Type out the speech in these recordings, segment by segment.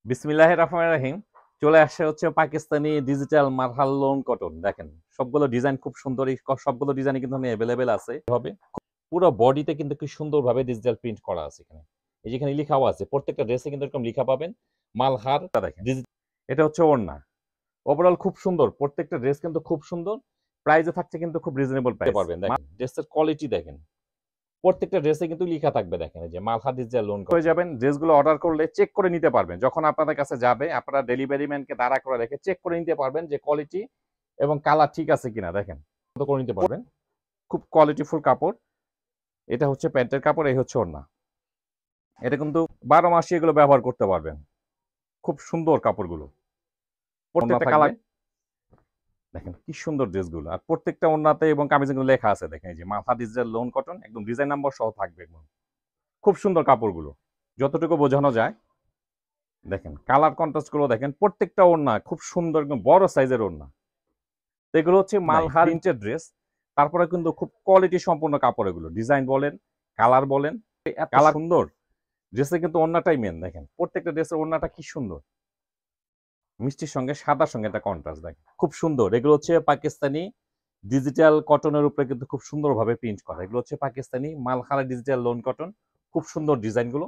বিসমিল্লাহির রহমানির রহিম। চলে আসছে হচ্ছে পাকিস্তানি ডিজিটাল মারহাল লোন কটন। দেখেন সবগুলো ডিজাইন খুব সুন্দর, সবগুলো ডিজাইন কিন্তু অ্যাভেলেবেল আছে হবে। পুরো বডিতে কিন্তু কি সুন্দরভাবে ডিজিটাল প্রিন্ট করা আছে এখানে। এই যেখানে লেখাও আছে, প্রত্যেকটা ড্রেসে কিন্তু এরকম লেখা পাবেন। মালহারটা দেখেন, এটা হচ্ছে ওড়না। ওভারঅল খুব সুন্দর, প্রত্যেকটা ড্রেস কিন্তু খুব সুন্দর। প্রাইসে থাকছে কিন্তু খুব রিজনেবল প্রাইস পারবেন। দেখেন ড্রেসের কোয়ালিটি দেখেন, প্রত্যেকটা ড্রেসে কিন্তু লেখা থাকবে। দেখেন এই যে মালহা ডিজিটাল লোন হয়ে যাবেন। ড্রেসগুলো অর্ডার করলে চেক করে নিতে পারবেন। যখন আপনাদের কাছে যাবে, আপনারা ডেলিভারি ম্যানকে দাঁড়া করে রেখে চেক করে নিতে পারবেন যে কোয়ালিটি এবং কালার ঠিক আছে কিনা। দেখেন করে নিতে পারবেন। খুব কোয়ালিটিফুল কাপড়। এটা হচ্ছে প্যান্টের কাপড়, এই হচ্ছে ওড়না। এটা কিন্তু 12 মাসই এগুলো ব্যবহার করতে পারবেন। খুব সুন্দর কাপড়গুলো, প্রত্যেকটা কালার দেখেন কি সুন্দর ড্রেসগুলো। আর প্রত্যেকটা ওড়নাতে এবং কামিজে লেখা আছে। দেখেন এই যে মালহা ডিজিটাল লোন কটন, একদম ডিজাইন নাম্বার সহ থাকবে। খুব সুন্দর কাপড়গুলো, যতটুকু বোঝানো যায়। দেখেন কালার কন্ট্রাস্ট গুলো দেখেন, প্রত্যেকটা ওড়না খুব সুন্দর, একদম বড় সাইজের ওড়না। এগুলো হচ্ছে মালহার প্রিন্টেড ড্রেস। তারপরে কিন্তু খুব কোয়ালিটি সম্পূর্ণ কাপড়। এগুলো ডিজাইন বলেন, কালার বলেন, কালার সুন্দর। ড্রেসে কিন্তু ওড়নাটাই মেন। দেখেন প্রত্যেকটা ড্রেসের ওড়নাটা কি সুন্দর, মিষ্টির সঙ্গে সাদার সঙ্গে একটা কন্ট্রাস্ট। দেখেন খুব সুন্দর। এগুলো হচ্ছে পাকিস্তানি ডিজিটাল কটনের উপরে কিন্তু খুব সুন্দরভাবে প্রিন্ট করা। এগুলো হচ্ছে পাকিস্তানি মালহারা ডিজিটাল লোন কটন। খুব সুন্দর ডিজাইনগুলো।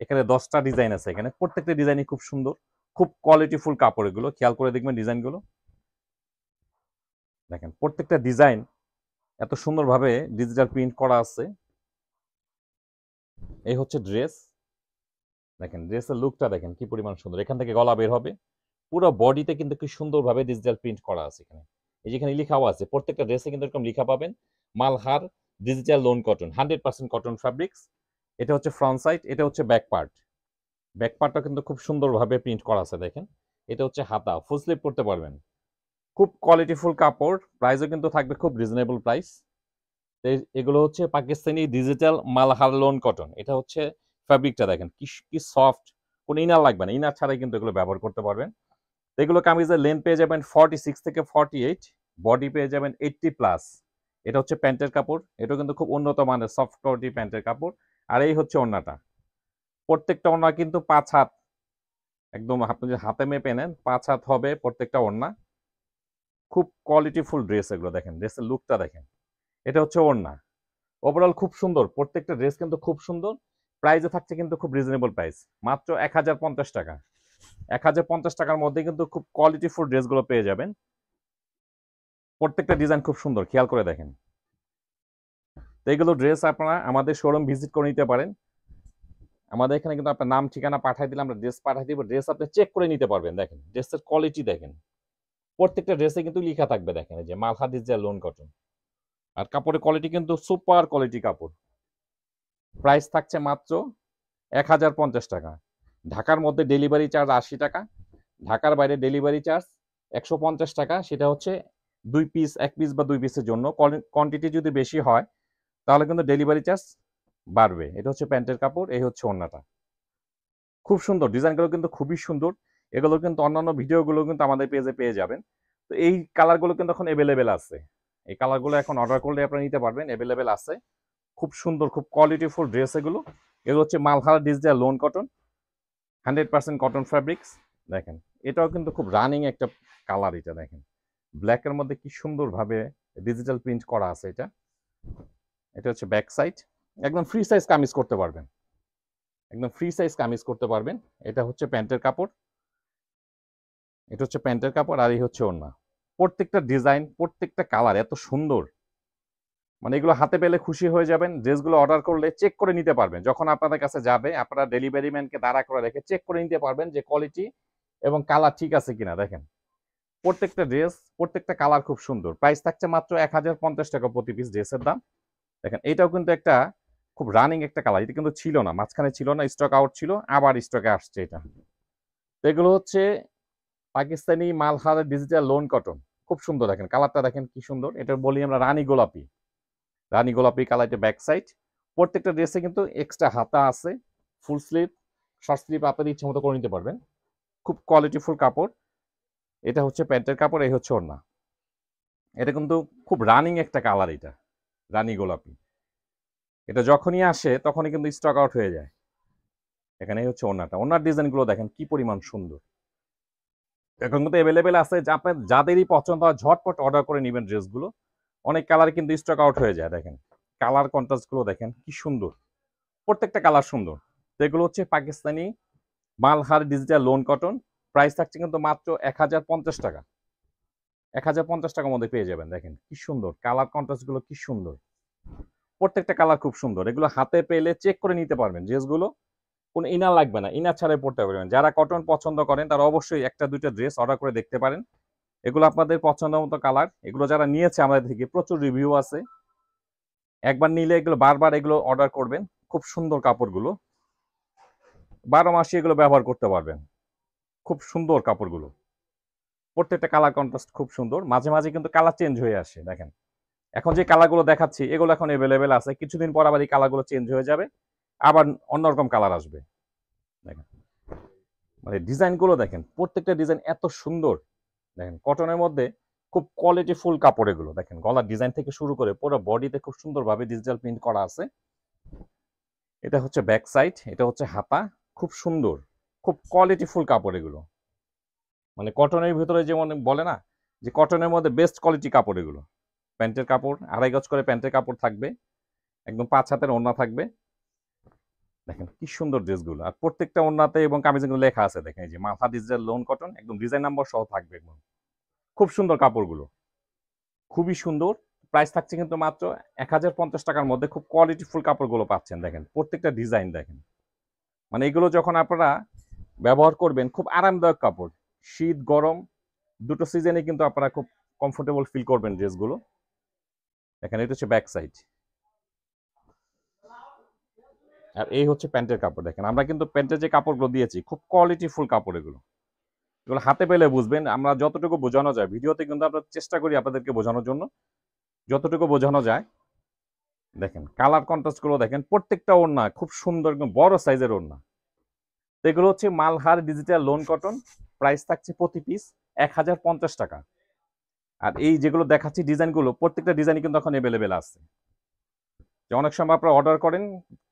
এখানে 10টা ডিজাইন আছে। এখানে প্রত্যেকটা ডিজাইনই খুব সুন্দর, খুব কোয়ালিটিফুল কাপড়। এগুলো খেয়াল করে দেখবেন ডিজাইনগুলো। দেখেন প্রত্যেকটা ডিজাইন এত সুন্দরভাবে ডিজিটাল প্রিন্ট করা আছে। এই হচ্ছে ড্রেস। দেখেন ড্রেসের লুকটা দেখেন কি পরিমাণ সুন্দর। এখান থেকে গলা বের হবে। পুরো বডিতে কিন্তু কি সুন্দরভাবে ডিজিটাল প্রিন্ট করা আছে এখানে। এই যেখানে লেখাও আছে, প্রত্যেকটা ড্রেসে কিন্তু এরকম লেখা পাবেন। Malhar digital lawn cotton, 100% cotton fabrics. এটা হচ্ছে ফ্রন্ট সাইড, এটা হচ্ছে ব্যাক পার্ট। ব্যাক পার্টটা কিন্তু খুব সুন্দরভাবে প্রিন্ট করা আছে। দেখেন এটা হচ্ছে হাতা, ফুল স্লিভ করতে পারবেন। খুব কোয়ালিটিফুল কাপড়। প্রাইসও কিন্তু থাকবে খুব রিজনেবল প্রাইস। এগুলো হচ্ছে Pakistani digital Malhar loan cotton. এটা হচ্ছে ফ্যাব্রিকটা দেখেন কি কি সফট। কোনো ইনার লাগবে না, ইনার ছাড়াই কিন্তু এগুলো ব্যবহার করতে পারবেন। এগুলো কামিজের লেন্থ পেয়ে যাবেন 46 থেকে 48, বডি পেয়ে যাবেন 80+। এটা হচ্ছে প্যান্টের কাপড়। এটা কিন্তু খুব উন্নত মানের সফট কোয়ালিটি প্যান্টের কাপড়। আর এই হচ্ছে ওড়নাটা। প্রত্যেকটা ওড়না কিন্তু 5 হাত, একদম আপনি যদি হাতে মেপে নেন 5 হাত হবে প্রত্যেকটা ওড়না। খুব কোয়ালিটিফুল ড্রেস এগুলো। দেখেন ড্রেসের লুকটা দেখেন। এটা হচ্ছে ওড়না। ওভারঅল খুব সুন্দর, প্রত্যেকটা ড্রেস কিন্তু খুব সুন্দর। প্রাইসে থাকছে কিন্তু খুব রিজনেবল প্রাইস, মাত্র 1050 টাকা। 1050 টাকার মধ্যে কিন্তু খুব কোয়ালিটিফুল ড্রেসগুলো পেয়ে যাবেন। প্রত্যেকটা ডিজাইন খুব সুন্দর, খেয়াল করে দেখেন। তো এগুলো ড্রেস আপনারা আমাদের শোরুম ভিজিট করে নিতে পারেন। আমাদের এখানে কিন্তু আপনার নাম ঠিকানা পাঠিয়ে দিলে আমরা ড্রেস পাঠিয়ে দিব। ড্রেস আপনি চেক করে নিতে পারবেন। দেখেন ড্রেসের কোয়ালিটি দেখেন, প্রত্যেকটা ড্রেসে কিন্তু লেখা থাকবে। দেখেন এই যে মালহা ডিজিটাল লোন কটন। আর কাপড়ের কোয়ালিটি কিন্তু সুপার কোয়ালিটি কাপড়। প্রাইস থাকছে মাত্র 1050 টাকা। ঢাকার মধ্যে ডেলিভারি চার্জ 80 টাকা। ঢাকার বাইরে ডেলিভারি চার্জ 150 টাকা। সেটা হচ্ছে 2 পিস, 1 পিস বা 2 পিসের জন্য। কোয়ান্টিটি যদি বেশি হয় তাহলে কিন্তু ডেলিভারি চার্জ বাড়বে। এটা হচ্ছে প্যান্টের কাপড়, এই হচ্ছে ওড়নাটা। খুব সুন্দর ডিজাইনগুলো, কিন্তু খুবই সুন্দর। এগুলো কিন্তু অন্যান্য ভিডিওগুলো কিন্তু আমাদের পেজে পেয়ে যাবেন। তো এই কালারগুলো কিন্তু এখন অ্যাভেলেবেল আছে। এই কালারগুলো এখন অর্ডার করলে আপনারা নিতে পারবেন, অ্যাভেলেবেল আছে। খুব সুন্দর, খুব কোয়ালিটিফুল ড্রেস এগুলো। এগুলো হচ্ছে মালহারা digital lawn cotton, 100% cotton fabrics. দেখেন এটাও কিন্তু খুব রানিং একটা কালার। এটা দেখেন ব্ল্যাকের মধ্যে কি সুন্দরভাবে ডিজিটাল প্রিন্ট করা আছে। এটা এটা হচ্ছে ব্যাক সাইড। একদম ফ্রি সাইজ কামিজ করতে পারবেন, একদম ফ্রি সাইজ কামিজ করতে পারবেন। এটা হচ্ছে প্যান্টের কাপড়, এটা হচ্ছে প্যান্টের কাপড়। আর এই হচ্ছে ওড়না। প্রত্যেকটা ডিজাইন, প্রত্যেকটা কালার এত সুন্দর, মানে এগুলো হাতে পেলে খুশি হয়ে যাবেন। ড্রেসগুলো অর্ডার করলে চেক করে নিতে পারবেন। যখন আপনাদের কাছে যাবে, আপনারা ডেলিভারি ম্যানকে দাঁড়া করে রেখে চেক করে নিতে পারবেন যে কোয়ালিটি এবং কালার ঠিক আছে কিনা। দেখেন প্রত্যেকটা ড্রেস, প্রত্যেকটা কালার খুব সুন্দর। প্রাইস থাকছে মাত্র 1050 টাকা প্রতি পিস ড্রেসের দাম। দেখেন এটাও কিন্তু একটা খুব রানিং একটা কালার। এটা কিন্তু ছিল না, মাঝখানে ছিল না, স্টক আউট ছিল, আবার স্টকে আসছে এটা। তো এগুলো হচ্ছে Pakistani Malhar digital lawn cotton. খুব সুন্দর, দেখেন কালারটা দেখেন কি সুন্দর। এটা বলি আমরা রানী গোলাপি। রানী গোলাপি কালার, এটা ব্যাক সাইড। প্রত্যেকটা ড্রেসে কিন্তু এক্সট্রা হাতা আছে, ফুল স্লিভ, শর্ট স্লিভ আপনাদের ইচ্ছে মতো করে নিতে পারবেন। খুব কোয়ালিটিফুল কাপড়। এটা হচ্ছে প্যান্টের কাপড়, এই হচ্ছে ওড়না। এটা কিন্তু খুব রানিং একটা কালার। এটা রানী গোলাপি। এটা যখনই আসে তখনই কিন্তু স্টক আউট হয়ে যায়। এখানে হচ্ছে ওড়নাটা, ওড়নার ডিজাইনগুলো দেখেন কি পরিমাণ সুন্দর। এখন কিন্তু অ্যাভেলেবেল আছে, যা আপনার যাদেরই পছন্দ হয় ঝটপট অর্ডার করে নেবেন ড্রেসগুলো। অনেক কালার কিন্তু স্টক আউট হয়ে যায়। দেখেন কালার কন্ট্রাস্টগুলো দেখেন কি সুন্দর, প্রত্যেকটা কালার সুন্দর। তো এগুলো হচ্ছে Pakistani Malhar digital lawn cotton. Price থাকছে কিন্তু মাত্র 1050 টাকা। 1050 টাকার মধ্যে পেয়ে যাবেন। দেখেন কি সুন্দর কালার কন্ট্রাস্টগুলো, কি সুন্দর, প্রত্যেকটা কালার খুব সুন্দর। এগুলো হাতে পেলে চেক করে নিতে পারবেন ড্রেসগুলো, কোনো ইনার লাগবে না, ইনার ছাড়াই পড়তে পারবেন। যারা কটন পছন্দ করেন তারা অবশ্যই একটা দুইটা ড্রেস অর্ডার করে দেখতে পারেন। এগুলো আপনাদের পছন্দ মতো কালার। এগুলো যারা নিয়েছে আমাদের থেকে প্রচুর রিভিউ আছে, একবার নিলে এগুলো বারবার এগুলো অর্ডার করবেন। খুব সুন্দর কাপড়গুলো, 12 মাসই এগুলো ব্যবহার করতে পারবেন। খুব সুন্দর কাপড়গুলো, প্রত্যেকটা কালার কন্ট্রাস্ট খুব সুন্দর। মাঝে মাঝে কিন্তু কালার চেঞ্জ হয়ে আসে। দেখেন এখন যে কালারগুলো দেখাচ্ছি এগুলো এখন অ্যাভেলেবেল আছে, কিছুদিন পর আবার এই কালারগুলো চেঞ্জ হয়ে যাবে, আবার অন্যরকম কালার আসবে। দেখেন মানে ডিজাইনগুলো দেখেন, প্রত্যেকটা ডিজাইন এত সুন্দর। দেখেন কটনের মধ্যে খুব কোয়ালিটি ফুল কাপড় এগুলো। দেখেন গলার ডিজাইন থেকে শুরু করে পুরো বডিতে খুব সুন্দরভাবে ডিজিটাল প্রিন্ট করা আছে। এটা হচ্ছে ব্যাক সাইড, এটা হচ্ছে হাতা, খুব সুন্দর, খুব কোয়ালিটি ফুল কাপড় এগুলো। মানে কটনের ভিতরে যেমন বলে না যে কটনের মধ্যে বেস্ট কোয়ালিটি কাপড় এগুলো। প্যান্টের কাপড় 2.5 গজ করে প্যান্টের কাপড় থাকবে, একদম 5 হাতের ওড়না থাকবে। দেখেন কি সুন্দর ড্রেসগুলো, আর প্রত্যেকটা ওড়নাতে এবং কামিজে লেখা আছে। দেখেন এই যে মাথা ডিজিটাল লোন কটন, একদম ডিজাইন নাম্বার সহ থাকবে একদম। খুব সুন্দর কাপড়গুলো, খুবই সুন্দর। প্রাইস থাকছে কিন্তু মাত্র 1050 টাকার মধ্যে। খুব কোয়ালিটি ফুল কাপড়গুলো পাচ্ছেন। দেখেন প্রত্যেকটা ডিজাইন দেখেন, মানে এগুলো যখন আপনারা ব্যবহার করবেন খুব আরামদায়ক কাপড়। শীত গরম দুটো সিজনে কিন্তু আপনারা খুব কমফোর্টেবল ফিল করবেন ড্রেসগুলো। দেখেন এটা হচ্ছে ব্যাক সাইড, আর এই হচ্ছে প্যান্টের কাপড়। দেখেন আমরা কিন্তু প্যান্টের যে কাপড়গুলো দিয়েছি খুব কোয়ালিটি ফুল কাপড় এগুলো। এগুলো হাতে পেলে বুঝবেন। আমরা যতটুকু বোঝানো যায় ভিডিওতে কিন্তু আমরা চেষ্টা করি আপনাদেরকে বোঝানোর জন্য, যতটুকু বোঝানো যায়। দেখেন কালার কন্ট্রাস্ট গুলো দেখেন, প্রত্যেকটা ওড়না খুব সুন্দর, একদম বড় সাইজের ওড়না। এগুলো হচ্ছে Malhar digital lawn cotton. Price থাকছে প্রতি পিস 1050 টাকা। আর এই যেগুলো দেখাচ্ছি ডিজাইনগুলো, প্রত্যেকটা ডিজাইনই কিন্তু এখন অ্যাভেলেবেল আছে। যে অনেক সময় আপনারা অর্ডার করেন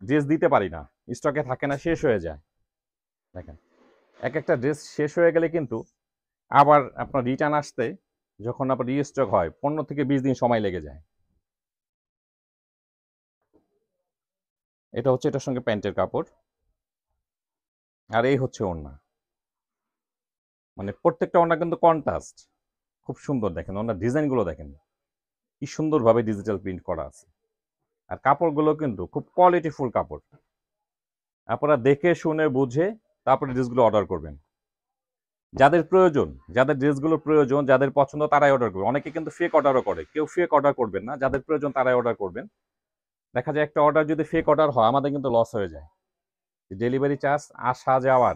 ড্রেস দিতে পারি না, স্টকে থাকে না, শেষ হয়ে যায়। দেখেন এক একটা ড্রেস শেষ হয়ে গেলে কিন্তু আবার আপনার রিটার্ন আসতে যখন আপনার রিস্টক হয় 15 থেকে 20 দিন সময় লেগে যায়। এটা হচ্ছে এটার সঙ্গে প্যান্টের কাপড়, আর এই হচ্ছে ওড়না। মানে প্রত্যেকটা ওড়না কিন্তু কন্ট্রাস্ট খুব সুন্দর। দেখেন ওনার ডিজাইনগুলো দেখেন কি সুন্দরভাবে ডিজিটাল প্রিন্ট করা আছে। আর কাপড়গুলো কিন্তু খুব কোয়ালিটি ফুল কাপড়। আপনারা দেখে শুনে বুঝে তারপরে ড্রেসগুলো অর্ডার করবেন। যাদের প্রয়োজন, যাদের ড্রেসগুলো প্রয়োজন, যাদের পছন্দ তারাই অর্ডার করবে। অনেকে কিন্তু ফেক অর্ডারও করে, কেউ ফেক অর্ডার করবেন না, যাদের প্রয়োজন তারাই অর্ডার করবেন। দেখা যায় একটা অর্ডার যদি ফেক অর্ডার হয় আমাদের কিন্তু লস হয়ে যায়। ডেলিভারি চার্জ আসা যাওয়ার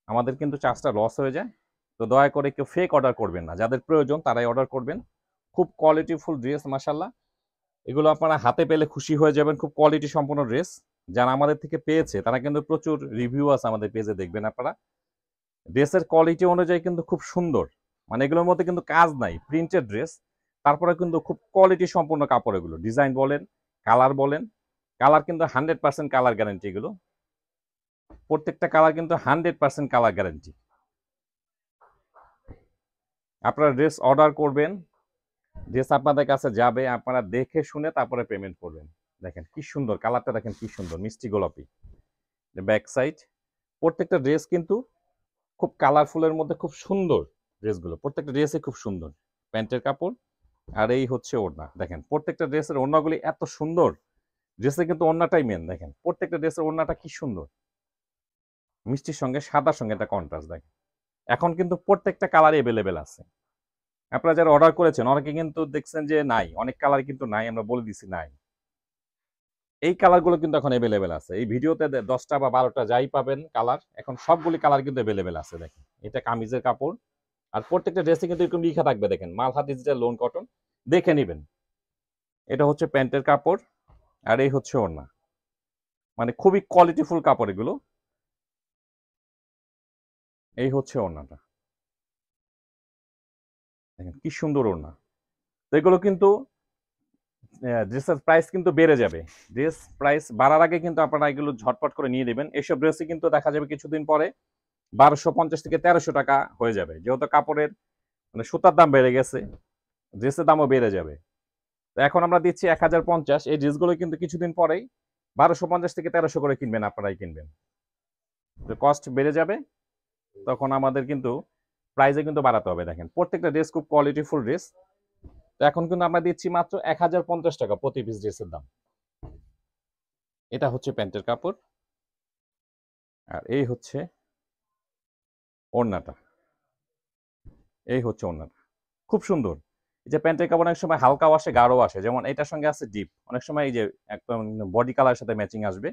আমাদের কিন্তু চার্জটা লস হয়ে যায়। তো দয়া করে কেউ ফেক অর্ডার করবেন না, যাদের প্রয়োজন তারাই অর্ডার করবেন। খুব কোয়ালিটিফুল ড্রেস মাশাআল্লাহ। এগুলো আপনারা হাতে পেলে খুশি হয়ে যাবেন। খুব কোয়ালিটি সম্পন্ন ড্রেস। যারা আমাদের থেকে পেয়েছে তারা কিন্তু প্রচুর রিভিউ আছে আমাদের পেজে, দেখবেন আপনারা। ড্রেসের কোয়ালিটি অনুযায়ী কিন্তু খুব সুন্দর। মানে এগুলোর মধ্যে কিন্তু কাজ নাই, প্রিন্টেড ড্রেস, তারপরে কিন্তু খুব কোয়ালিটি সম্পন্ন কাপড় এগুলো। ডিজাইন বলেন, কালার বলেন, কালার কিন্তু 100% কালার গ্যারান্টি এগুলো। প্রত্যেকটা কালার কিন্তু 100% কালার গ্যারান্টি। আপনারা ড্রেস অর্ডার করবেন, ড্রেস আপনাদের কাছে যাবে, আপনারা দেখে শুনে তারপরে পেমেন্ট করবেন। দেখেন কি সুন্দর কালারটা, দেখেন কি সুন্দর মিষ্টি গোলাপি। ব্যাক সাইড, প্রত্যেকটা ড্রেস কিন্তু খুব কালারফুলের মধ্যে খুব সুন্দর ড্রেসগুলো। প্রত্যেকটা ড্রেসই খুব সুন্দর। প্যান্টের কাপড়, আর এই হচ্ছে ওড়না। দেখেন প্রত্যেকটা ড্রেসের ওড়নাগুলি এত সুন্দর। ড্রেসে কিন্তু ওড়নাটাই মেন। দেখেন প্রত্যেকটা ড্রেসের ওড়নাটা কি সুন্দর, মিষ্টির সঙ্গে সাদার সঙ্গে একটা কন্ট্রাস্ট। দেখেন এখন কিন্তু প্রত্যেকটা কালারই অ্যাভেলেবেল আছে। আপনারা যারা অর্ডার করেছেন অনেকে কিন্তু দেখছেন যে নাই, অনেক কালার কিন্তু নাই, আমরা বলে দিছি নাই। এই কালারগুলো কিন্তু এখন অ্যাভেলেবেল আছে। এই ভিডিওতে 10টা বা 12টা যাই পাবেন কালার, এখন সবগুলি কালার কিন্তু অ্যাভেলেবেল আছে। দেখেন এটা কামিজের কাপড়, আর প্রত্যেকটা ড্রেসে কিন্তু এরকম লেখা থাকবে। দেখেন মালহা ডিজিটাল লোন কটন, দেখে নেবেন। এটা হচ্ছে প্যান্টের কাপড়, আর এই হচ্ছে ওড়না। মানে খুবই কোয়ালিটিফুল কাপড় এগুলো। এই হচ্ছে ওড়নাটা, দেখেন কি সুন্দর ওড়না। তো এগুলো কিন্তু ড্রেসের প্রাইস কিন্তু বেড়ে যাবে। ড্রেস প্রাইস বাড়ার আগে কিন্তু আপনারা এগুলো ঝটপট করে নিয়ে নেবেন। এসব ড্রেসই কিন্তু দেখা যাবে কিছুদিন পরে 1250 থেকে 1300 টাকা হয়ে যাবে। যেহেতু কাপড়ের মানে সুতার দাম বেড়ে গেছে, ড্রেসের দামও বেড়ে যাবে। তো এখন আমরা দিচ্ছি 1050। এই ড্রেসগুলো কিন্তু কিছুদিন পরেই 1250 থেকে 1300 করে কিনবেন, আপনারাই কিনবেন। তো কস্ট বেড়ে যাবে, তখন আমাদের কিন্তু প্রাইসে কিন্তু বাড়াতে হবে। দেখেন প্রত্যেকটা ড্রেস খুব কোয়ালিটিফুল ড্রেস। তো এখন কিন্তু আমরা দিচ্ছি মাত্র 1050 টাকা প্রতি পিস ড্রেসের দাম। এটা হচ্ছে প্যান্টের কাপড়, আর এই হচ্ছে ওড়নাটা। এই হচ্ছে ওড়নাটা, খুব সুন্দর। এই যে প্যান্টের কাপড় অনেক সময় হালকাও আসে, গাঢ়ও আসে, যেমন এটার সঙ্গে আছে ডিপ, অনেক সময় এই যে একদম বডি কালারের সাথে ম্যাচিং আসবে।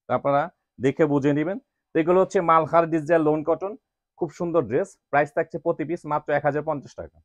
তো আপনারা দেখে বুঝে নেবেন। তো এগুলো হচ্ছে মালহার ডিজিটাল লোন কটন, খুব সুন্দর ড্রেস। প্রাইস থাকছে প্রতি পিস মাত্র 1050 টাকা।